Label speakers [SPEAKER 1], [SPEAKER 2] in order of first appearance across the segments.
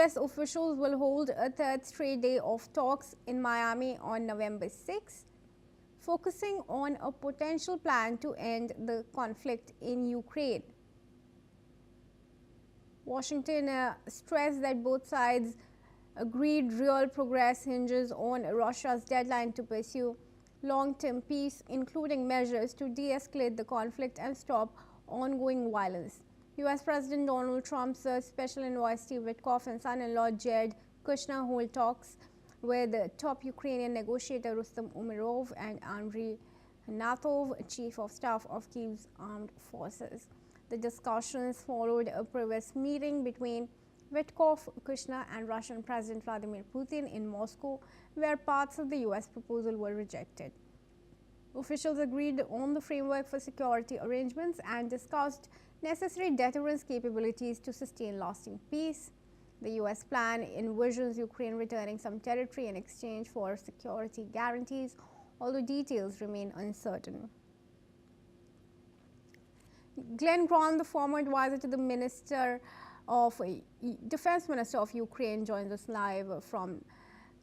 [SPEAKER 1] U.S. officials will hold a third straight day of talks in Miami on November 6, focusing on a potential plan to end the conflict in Ukraine. Washington stressed that both sides agreed real progress hinges on Russia's deadline to pursue long-term peace, including measures to de-escalate the conflict and stop ongoing violence. U.S. President Donald Trump's special envoy Steve Witkoff and son-in-law Jared Kushner hold talks with top Ukrainian negotiator Rustem Umerov and Andriy Natov, Chief of Staff of Kyiv's armed forces. The discussions followed a previous meeting between Witkoff, Kushner and Russian President Vladimir Putin in Moscow, where parts of the U.S. proposal were rejected. Officials agreed on the framework for security arrangements and discussed necessary deterrence capabilities to sustain lasting peace. The U.S. plan envisions Ukraine returning some territory in exchange for security guarantees, although details remain uncertain. Glenn Grant, the former advisor to the Defense Minister of Ukraine, joins us live from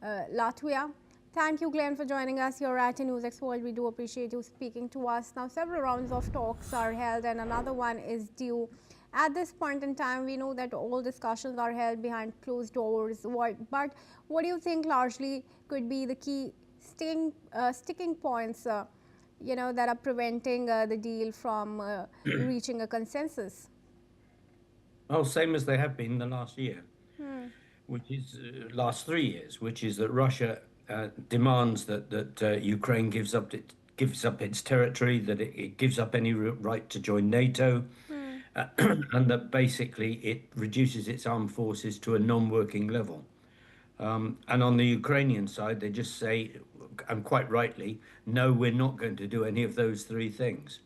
[SPEAKER 1] Latvia. Thank you, Glenn, for joining us here at NewsX World. We do appreciate you speaking to us. Now, several rounds of talks are held and another one is due. At this point in time, we know that all discussions are held behind closed doors. But what do you think largely could be the key sticking points that are preventing the deal from reaching a consensus?
[SPEAKER 2] Well, same as they have been the last year, which is last 3 years, which is that Russia demands that Ukraine gives up its territory, that it gives up any right to join NATO, and that basically it reduces its armed forces to a non-working level. And on the Ukrainian side, they just say, and quite rightly, no, we're not going to do any of those three things.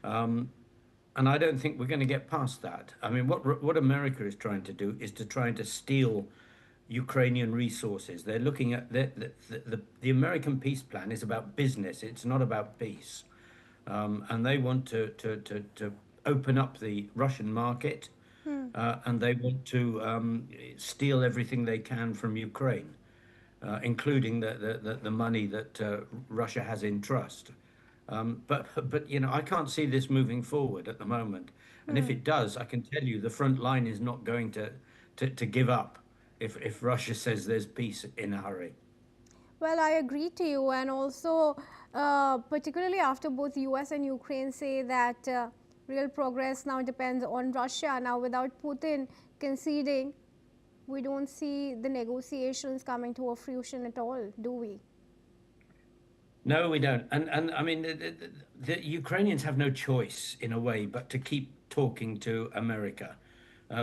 [SPEAKER 2] And I don't think we're going to get past that. I mean, what America is trying to do is to steal Ukrainian resources. They're looking at the American peace plan is about business. It's not about peace. And they want to open up the Russian market, and they want to steal everything they can from Ukraine, including the money that Russia has in trust. But I can't see this moving forward at the moment. And if it does, I can tell you the front line is not going to give up if Russia says there's peace in a hurry.
[SPEAKER 1] Well, I agree to you. And also, particularly after both US and Ukraine say that real progress now depends on Russia. Now, without Putin conceding, we don't see the negotiations coming to a fruition at all, do we?
[SPEAKER 2] No, we don't. And I mean, the Ukrainians have no choice in a way but to keep talking to America,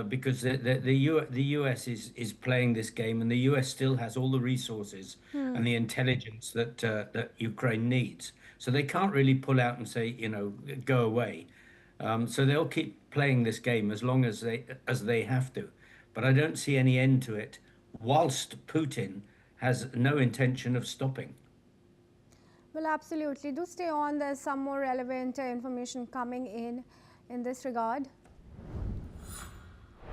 [SPEAKER 2] because the US is playing this game, and the US still has all the resources and the intelligence that Ukraine needs. So they can't really pull out and say, go away. So they'll keep playing this game as long as they have to. But I don't see any end to it, whilst Putin has no intention of stopping.
[SPEAKER 1] Well, absolutely. Do stay on. There's some more relevant information coming in this regard.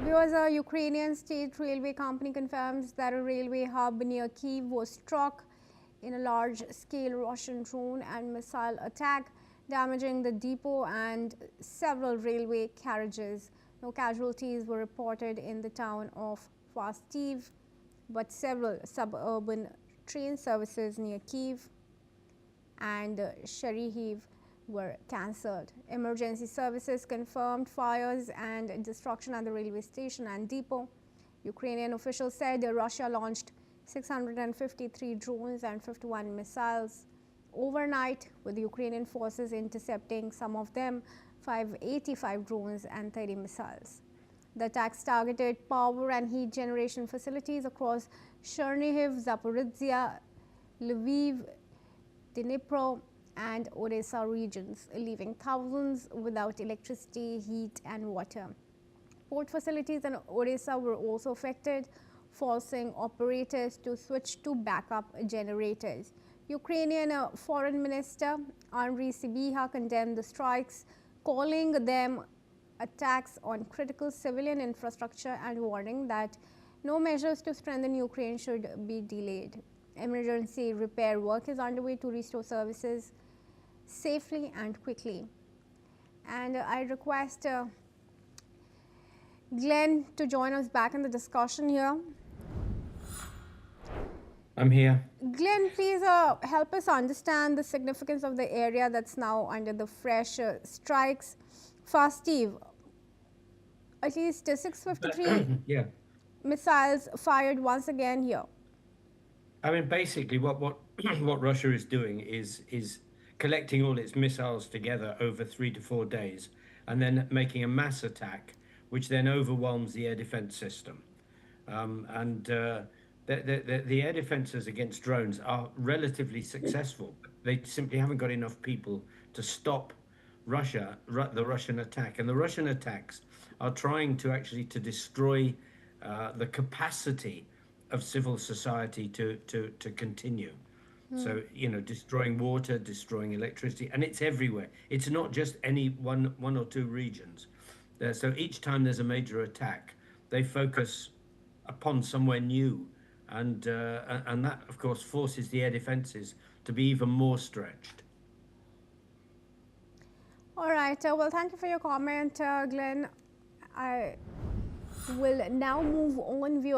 [SPEAKER 1] Viewers, a Ukrainian state railway company confirms that a railway hub near Kyiv was struck in a large-scale Russian drone and missile attack, damaging the depot and several railway carriages. No casualties were reported in the town of Fastiv, but several suburban train services near Kyiv and Chernihiv were cancelled. Emergency services confirmed fires and destruction at the railway station and depot. Ukrainian officials said Russia launched 653 drones and 51 missiles overnight, with Ukrainian forces intercepting some of them, 585 drones and 30 missiles. The attacks targeted power and heat generation facilities across Chernihiv, Zaporizhia, Lviv, Dnipro and Odessa regions, leaving thousands without electricity, heat and water. Port facilities in Odessa were also affected, forcing operators to switch to backup generators. Ukrainian Foreign Minister Andriy Sybiha condemned the strikes, calling them attacks on critical civilian infrastructure and warning that No measures to strengthen Ukraine should be delayed. Emergency repair work is underway to restore services safely and quickly. And I request Glenn to join us back in the discussion here.
[SPEAKER 2] I'm here.
[SPEAKER 1] Glenn, please help us understand the significance of the area that's now under the fresh strikes. First, Steve, at least 653
[SPEAKER 2] Yeah.
[SPEAKER 1] missiles fired once again here.
[SPEAKER 2] I mean, basically, what what Russia is doing is collecting all its missiles together over 3 to 4 days, and then making a mass attack, which then overwhelms the air defense system. The air defenses against drones are relatively successful. They simply haven't got enough people to stop the Russian attack, and the Russian attacks are trying to actually to destroy the capacity of civil society to continue. So, destroying water, destroying electricity, and it's everywhere. It's not just any one or two regions. So each time there's a major attack, they focus upon somewhere new, and that, of course, forces the air defenses to be even more stretched.
[SPEAKER 1] All right. Well, thank you for your comment, Glenn. I will now move on.